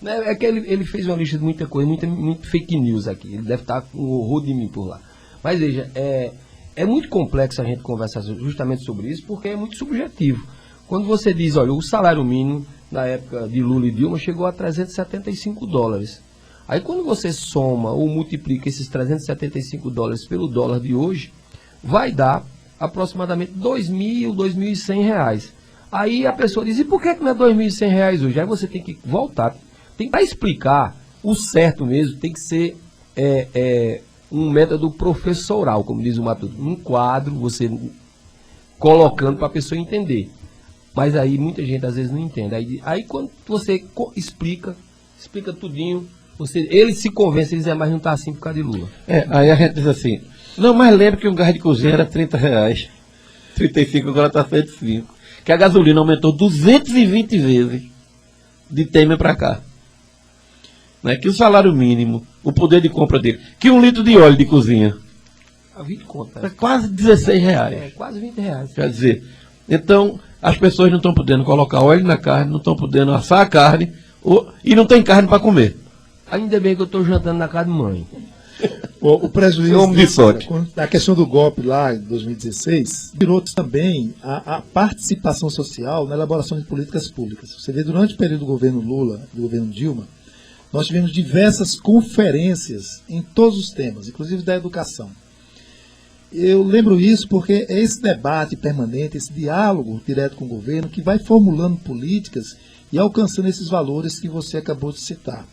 É que ele fez uma lista de muita coisa, muito fake news aqui. Ele deve estar com o horror de mim por lá. Mas veja, é muito complexo a gente conversar justamente sobre isso, porque é muito subjetivo. Quando você diz, olha, o salário mínimo na época de Lula e Dilma chegou a $375. Aí quando você soma ou multiplica esses $375 pelo dólar de hoje, vai dar aproximadamente R$2.000, R$2.100. Aí a pessoa diz, e por que não é R$2.100 hoje? Aí você tem que voltar. Para explicar o certo mesmo, tem que ser um método professoral, como diz o Matuto. Um quadro, você colocando para a pessoa entender. Mas aí muita gente às vezes não entende. Aí quando você explica tudinho, ele se convence, ele diz, mas não está assim por causa de Lula. Aí a gente diz assim, não, mas lembra que um gás de cozinha era R$30, 35, agora está 105. Que a gasolina aumentou 220 vezes de Temer para cá. Né? Que o salário mínimo, o poder de compra dele, que 1 litro de óleo de cozinha a 20 contas. É quase R$16. Quase R$20. Quer dizer, então as pessoas não estão podendo colocar óleo na carne, não estão podendo assar a carne e não tem carne para comer. Ainda bem que eu estou jantando na casa de mãe. O prejuízo da a questão do golpe lá em 2016 virou também a participação social na elaboração de políticas públicas. Você vê, durante o período do governo Lula, do governo Dilma, nós tivemos diversas conferências em todos os temas, inclusive da educação. Eu lembro isso porque é esse debate permanente, esse diálogo direto com o governo que vai formulando políticas e alcançando esses valores que você acabou de citar.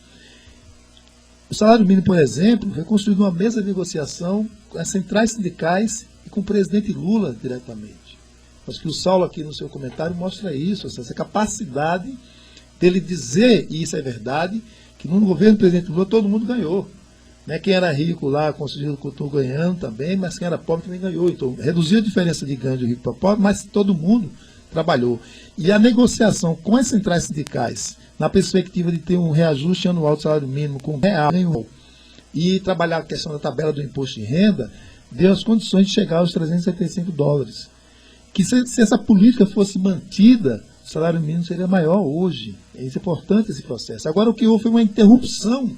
O salário mínimo, por exemplo, foi construído uma mesa de negociação com as centrais sindicais e com o presidente Lula diretamente. Acho que o Saulo aqui no seu comentário mostra isso, essa capacidade dele dizer, e isso é verdade, que no governo do presidente Lula todo mundo ganhou. Né? Quem era rico lá conseguiu ganhando também, mas quem era pobre também ganhou. Então, reduziu a diferença de ganho de rico para pobre, mas todo mundo trabalhou. E a negociação com as centrais sindicais, na perspectiva de ter um reajuste anual do salário mínimo com R$1 e trabalhar a questão da tabela do imposto de renda, deu as condições de chegar aos $375, que se essa política fosse mantida, o salário mínimo seria maior hoje. É importante esse processo. Agora, o que houve foi uma interrupção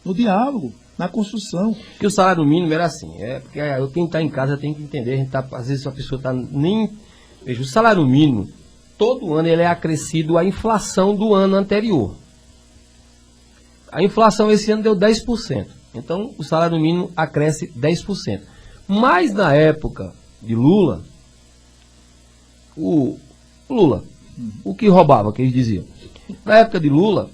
no diálogo, na construção. Porque o salário mínimo era assim, porque quem está em casa tem que entender, às vezes a pessoa está nem... Veja, o salário mínimo, todo ano ele é acrescido à inflação do ano anterior. A inflação esse ano deu 10%. Então, o salário mínimo acresce 10%. Mas na época de Lula, o que roubava, que eles diziam. Na época de Lula,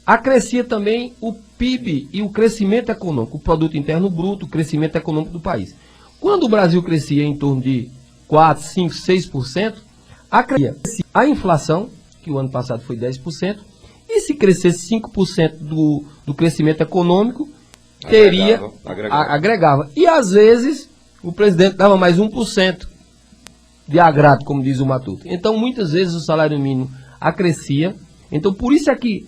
acrescia também o PIB e o crescimento econômico, o produto interno bruto, o crescimento econômico do país. Quando o Brasil crescia em torno de 4, 5, 6%, acrescia a inflação, que o ano passado foi 10%, e se crescesse 5% do crescimento econômico, agregava. E às vezes o presidente dava mais 1% de agrado, como diz o Matuto. Então muitas vezes o salário mínimo acrescia. Então por isso é que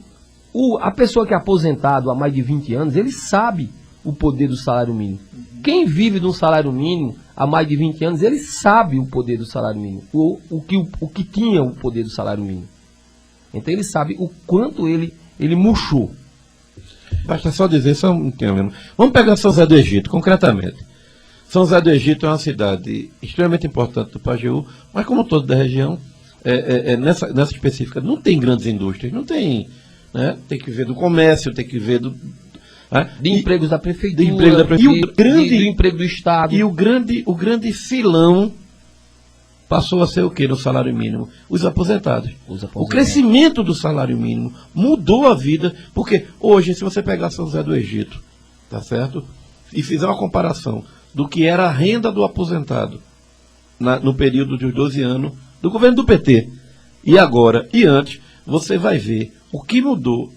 a pessoa que é aposentado há mais de 20 anos, ele sabe o poder do salário mínimo. Quem vive de um salário mínimo há mais de 20 anos, ele sabe o poder do salário mínimo, o que tinha o poder do salário mínimo. Então ele sabe o quanto ele murchou. Basta só dizer, vamos pegar São José do Egito, concretamente. São José do Egito é uma cidade extremamente importante do Pajeú, mas como todo da região, nessa específica, não tem grandes indústrias, não tem, né? Tem que ver do comércio, tem que ver de empregos da prefeitura, do emprego do Estado. E o grande filão passou a ser o quê no salário mínimo? Os aposentados. O crescimento do salário mínimo mudou a vida, porque hoje, se você pegar São José do Egito, tá certo? E fizer uma comparação do que era a renda do aposentado no período dos 12 anos do governo do PT, e agora, e antes, você vai ver o que mudou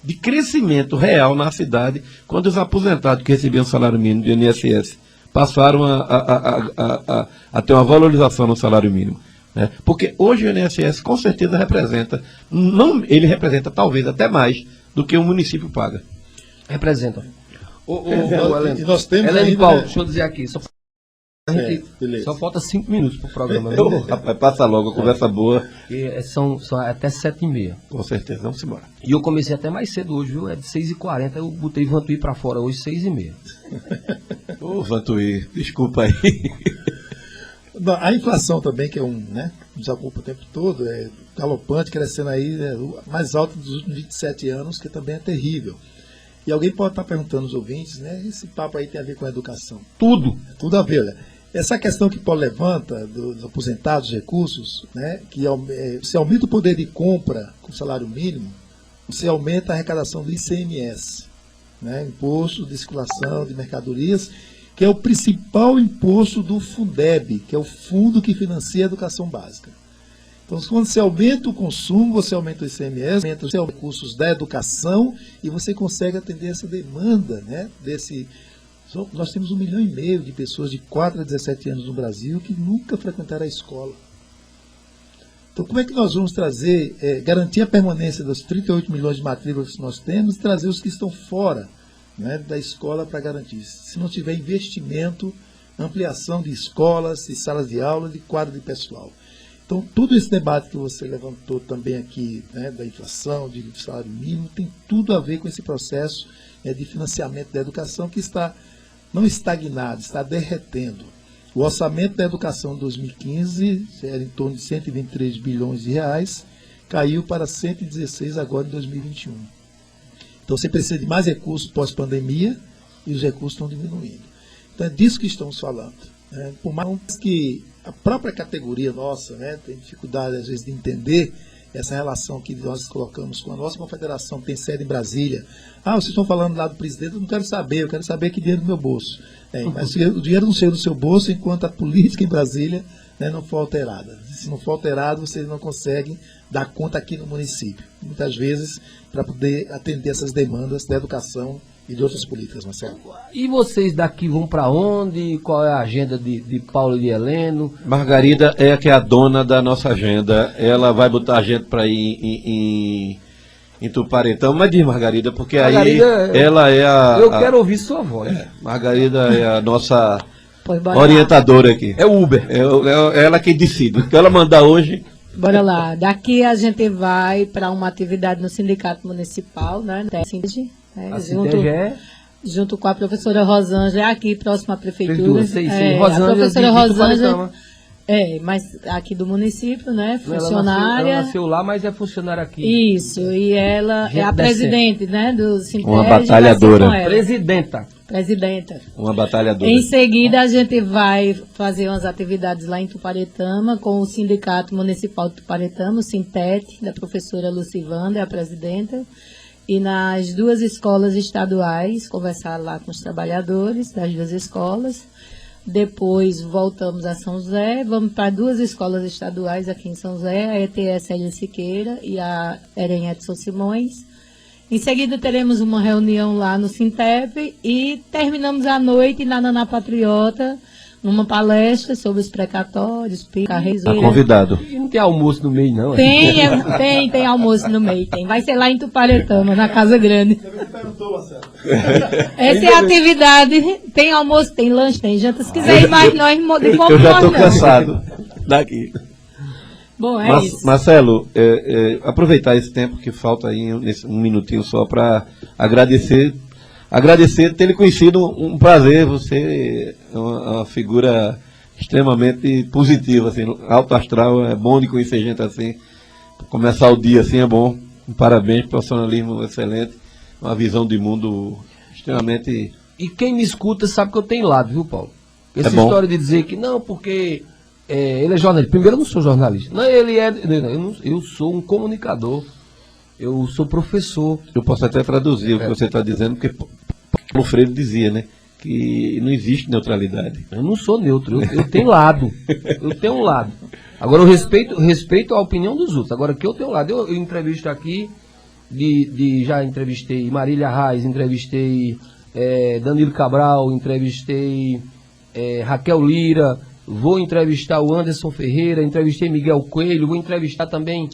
de crescimento real na cidade quando os aposentados que recebiam salário mínimo do INSS passaram a ter uma valorização no salário mínimo. Né? Porque hoje o INSS com certeza representa, ele representa talvez até mais do que o município paga. Representa. E nós temos Helene ainda, Paulo, deixa eu dizer aqui, só falta 5 minutos para o programa. Rapaz, passa logo, conversa boa. São até 7h30. Com certeza, vamos embora. E eu comecei até mais cedo hoje, viu? É de 6h40, eu botei Vantuí para fora hoje, 6h30. Ô, Vantuí, desculpa aí. A inflação também, que nos ocupa o tempo todo, é galopante, crescendo aí, mais alta dos últimos 27 anos, que também é terrível. E alguém pode estar perguntando aos ouvintes, né? Esse papo aí tem a ver com a educação. Tudo a ver, olha. Essa questão que Paulo levanta, dos aposentados, dos recursos, né? Que você aumenta o poder de compra com o salário mínimo, você aumenta a arrecadação do ICMS, né? Imposto de circulação de mercadorias, que é o principal imposto do Fundeb, que é o fundo que financia a educação básica. Então, quando você aumenta o consumo, você aumenta o ICMS, aumenta os recursos da educação e você consegue atender essa demanda, né? Nós temos 1,5 milhão de pessoas de 4 a 17 anos no Brasil que nunca frequentaram a escola. Então, como é que nós vamos garantir a permanência dos 38 milhões de matrículas que nós temos e trazer os que estão fora, né, da escola para garantir? Se não tiver investimento, ampliação de escolas, de salas de aula, de quadro de pessoal. Então, todo esse debate que você levantou também aqui, né, da inflação, de salário mínimo, tem tudo a ver com esse processo de financiamento da educação que está não estagnado, está derretendo. O orçamento da educação em 2015 era em torno de 123 bilhões de reais, caiu para 116 agora em 2021. Então, você precisa de mais recursos pós-pandemia e os recursos estão diminuindo. Então, é disso que estamos falando. Né? Por mais que a própria categoria nossa, né, tem dificuldade às vezes de entender essa relação que nós colocamos com a nossa confederação, que tem sede em Brasília. Vocês estão falando lá do presidente, eu não quero saber, eu quero saber que dinheiro no meu bolso. Mas o dinheiro não saiu do seu bolso enquanto a política em Brasília, né, não for alterada. Se não for alterado, vocês não conseguem dar conta aqui no município. Muitas vezes, para poder atender essas demandas da educação e de outras políticas, Marcelo. E vocês daqui vão para onde? Qual é a agenda de Paulo e de Heleno? Margarida é a que é a dona da nossa agenda. Ela vai botar a gente para ir em Tuparetão. Mas diz, Margarida, porque Margarida, aí ela é a... Eu quero ouvir sua voz. Margarida é a nossa orientadora aqui. É o Uber. É ela que decide. O que ela mandar hoje... Bora lá. Daqui a gente vai para uma atividade no Sindicato Municipal, né? Junto com a professora Rosângela, aqui próxima à prefeitura. Sim. Rosângela, a professora Rosângela, mas aqui do município, né? Funcionária. Ela nasceu lá, mas é funcionária aqui. Isso, e ela é a presidente, né? Do Sinteg. Uma batalhadora. Presidenta. Uma batalhadora. Em seguida, a gente vai fazer umas atividades lá em Tuparetama com o Sindicato Municipal de Tuparetama, o Sinteg, da professora Lucivanda, é a presidenta. E nas 2 escolas estaduais, conversar lá com os trabalhadores das 2 escolas. Depois voltamos a São José, vamos para 2 escolas estaduais aqui em São José, a ETS Elia Siqueira e a Eren Edson Simões. Em seguida teremos uma reunião lá no Sintep e terminamos a noite na Naná Patriota, numa palestra sobre os precatórios, Está convidado. E não tem almoço no meio, não? Tem almoço no meio, tem. Vai ser lá em Tuparetama, na Casa Grande. Essa é a atividade. Tem almoço, tem lanche, tem janta. Se quiser ir mais, nós eu já estou cansado daqui. Bom, é isso. Marcelo, aproveitar esse tempo que falta aí, um minutinho só, para agradecer ter lhe conhecido, um prazer. Você é uma figura extremamente positiva, assim, alto astral, é bom de conhecer gente assim. Começar o dia assim é bom. Parabéns, profissionalismo excelente, uma visão de mundo extremamente... E quem me escuta sabe que eu tenho lado, viu, Paulo? Essa história de dizer que não, porque ele é jornalista. Primeiro, eu não sou jornalista. Não, eu sou um comunicador. Eu sou professor. Eu posso até traduzir o que você está dizendo, porque Paulo Freire dizia, né? Que não existe neutralidade. Eu não sou neutro, eu tenho lado. Eu tenho um lado. Agora, eu respeito a opinião dos outros. Agora, que eu tenho um lado. Eu entrevisto aqui, já entrevistei Marília Reis, entrevistei Danilo Cabral, entrevistei Raquel Lira, vou entrevistar o Anderson Ferreira, entrevistei Miguel Coelho, vou entrevistar também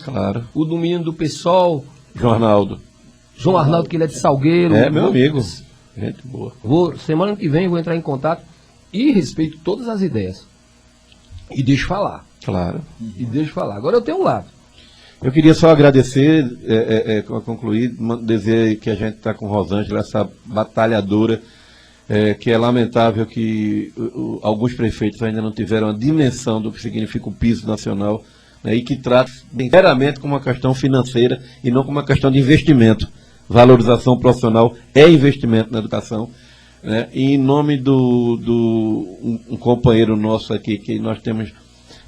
o do menino do PSOL. João Arnaldo, que ele é de Salgueiro. Meu amigo. Gente boa. Semana que vem vou entrar em contato e respeito todas as ideias. E deixo falar. Claro. E deixo falar. Agora eu tenho um lado. Eu queria só agradecer, para concluir, dizer que a gente está com Rosângela, essa batalhadora, que é lamentável que alguns prefeitos ainda não tiveram a dimensão do que significa o piso nacional, né, e que trata inteiramente como uma questão financeira e não como uma questão de investimento. Valorização profissional é investimento na educação, né? E em nome um companheiro nosso aqui, que nós temos,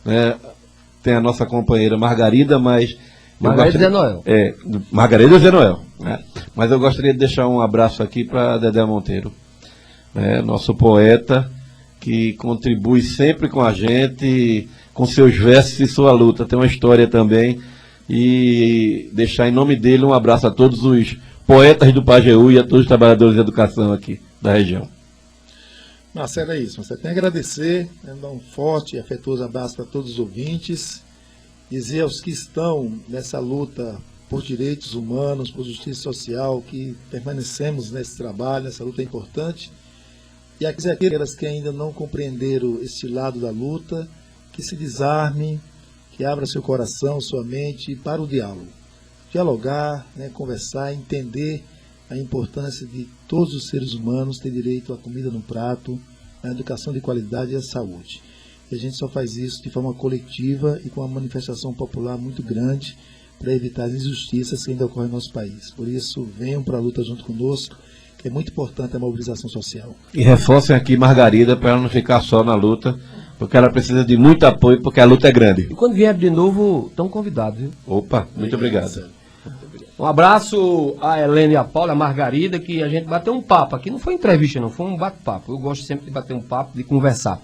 né, tem a nossa companheira Margarida, Margarida Zé Noel. Margarida Zé Noel, né? Mas eu gostaria de deixar um abraço aqui para Dedé Monteiro, né, nosso poeta, que contribui sempre com a gente, com seus versos e sua luta. Tem uma história também. E deixar em nome dele um abraço a todos os poetas do Pajeú e a todos os trabalhadores de educação aqui da região. Marcelo, é isso. Você tem que agradecer, dar um forte e afetuoso abraço para todos os ouvintes, dizer aos que estão nessa luta por direitos humanos, por justiça social, que permanecemos nesse trabalho, essa luta é importante, e aquelas que ainda não compreenderam este lado da luta, que se desarmem, que abra seu coração, sua mente para o diálogo. Dialogar, né, conversar, entender a importância de todos os seres humanos ter direito à comida no prato, à educação de qualidade e à saúde. E a gente só faz isso de forma coletiva e com uma manifestação popular muito grande para evitar as injustiças que ainda ocorrem no nosso país. Por isso, venham para a luta junto conosco, que é muito importante a mobilização social. E reforcem aqui Margarida para ela não ficar só na luta, porque ela precisa de muito apoio, porque a luta é grande. E quando vier de novo, estão convidados, viu? Opa, muito obrigado. Um abraço a Helena e a Paula, a Margarida, que a gente bateu um papo aqui. Não foi entrevista, não, foi um bate-papo. Eu gosto sempre de bater um papo, de conversar.